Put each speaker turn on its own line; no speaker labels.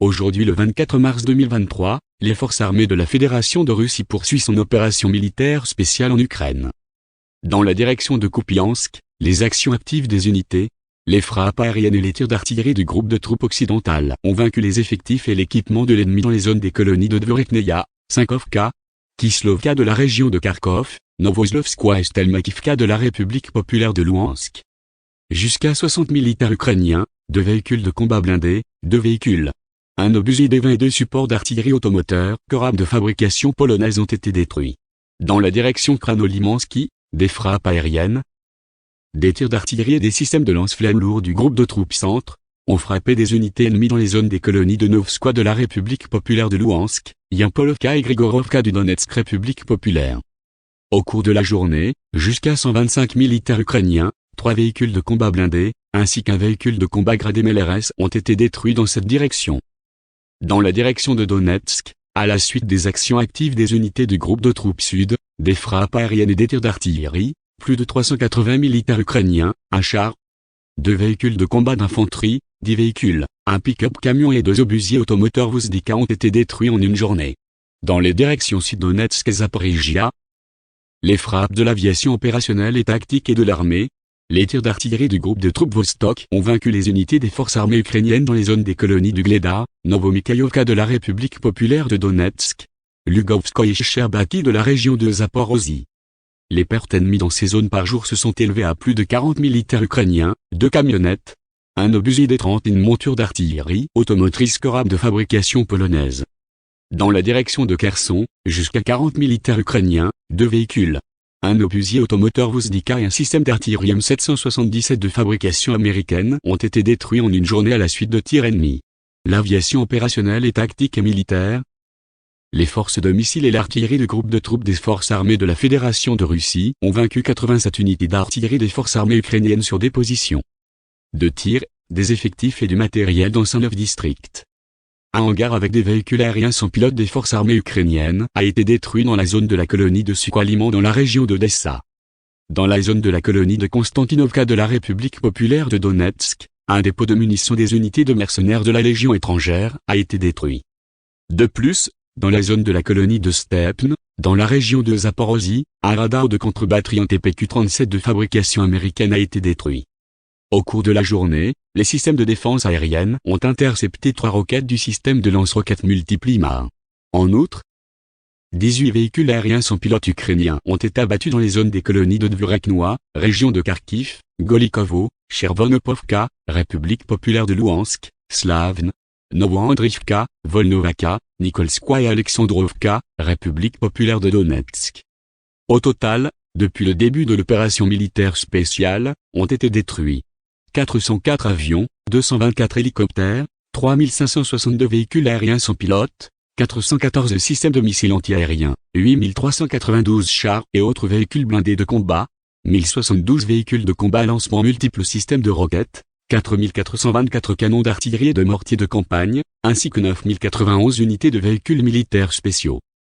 Aujourd'hui le 24 mars 2023, les forces armées de la Fédération de Russie poursuivent son opération militaire spéciale en Ukraine. Dans la direction de Kupiansk, les actions actives des unités, les frappes aériennes et les tirs d'artillerie du groupe de troupes occidentales ont vaincu les effectifs et l'équipement de l'ennemi dans les zones des colonies de Dvorekneia, Sinkovka, Kislovka de la région de Kharkov, Novoslovskoye et Stelmakivka de la République populaire de Louhansk. Jusqu'à 60 militaires ukrainiens, 2 véhicules de combat blindés, 2 véhicules, un obusier D-20 et 2 supports d'artillerie automoteur, corab de fabrication polonaise ont été détruits. Dans la direction Krano-Limansky, des frappes aériennes, des tirs d'artillerie et des systèmes de lance-flammes lourds du groupe de troupes centre ont frappé des unités ennemies dans les zones des colonies de Novskoye de la République populaire de Louhansk, Yampolovka et Grigorovka du Donetsk République populaire. Au cours de la journée, jusqu'à 125 militaires ukrainiens, 3 véhicules de combat blindés, ainsi qu'un véhicule de combat gradé MLRS ont été détruits dans cette direction. Dans la direction de Donetsk, à la suite des actions actives des unités du groupe de troupes sud, des frappes aériennes et des tirs d'artillerie, plus de 380 militaires ukrainiens, un char, 2 véhicules de combat d'infanterie, 10 véhicules, un pick-up camion et 2 obusiers automoteurs Vuzdika ont été détruits en une journée. Dans les directions Sud-Donetsk et Zaporijia, les frappes de l'aviation opérationnelle et tactique et de l'armée, les tirs d'artillerie du groupe de troupes Vostok ont vaincu les unités des forces armées ukrainiennes dans les zones des colonies du Gleda, Novomikhaïlovka de la République populaire de Donetsk, Lugovskoye et Sherbaki de la région de Zaporozhye. Les pertes ennemies dans ces zones par jour se sont élevées à plus de 40 militaires ukrainiens, 2 camionnettes, un obusier D-30 et une monture d'artillerie automotrice corab de fabrication polonaise. Dans la direction de Kherson, jusqu'à 40 militaires ukrainiens, 2 véhicules, un obusier automoteur Vuzdika et un système d'artillerie M777 de fabrication américaine ont été détruits en une journée à la suite de tirs ennemis. L'aviation opérationnelle et tactique et militaire, les forces de missiles et l'artillerie du groupe de troupes des forces armées de la Fédération de Russie ont vaincu 87 unités d'artillerie des forces armées ukrainiennes sur des positions de tir, des effectifs et du matériel dans 109 districts. Un hangar avec des véhicules aériens sans pilote des forces armées ukrainiennes a été détruit dans la zone de la colonie de Sukhaliman dans la région d'Odessa. Dans la zone de la colonie de Konstantinovka de la République populaire de Donetsk, un dépôt de munitions des unités de mercenaires de la Légion étrangère a été détruit. De plus, dans la zone de la colonie de Stepne, dans la région de Zaporozhye, un radar de contre-batterie en TPQ-37 de fabrication américaine a été détruit. Au cours de la journée, les systèmes de défense aérienne ont intercepté 3 roquettes du système de lance-roquettes multiple IMAR. En outre, 18 véhicules aériens sans pilote ukrainiens ont été abattus dans les zones des colonies de Dvoreknoye, région de Kharkiv, Golikovo, Chervonopovka, République populaire de Louhansk, Slavne, Novoandrivka, Volnovaka, Nikolskoye et Alexandrovka, République populaire de Donetsk. Au total, depuis le début de l'opération militaire spéciale, ont été détruits 404 avions, 224 hélicoptères, 3562 véhicules aériens sans pilote, 414 systèmes de missiles antiaériens, 8392 chars et autres véhicules blindés de combat, 1072 véhicules de combat à lancement multiples systèmes de roquettes, 4424 canons d'artillerie et de mortiers de campagne, ainsi que 9091 unités de véhicules militaires spéciaux.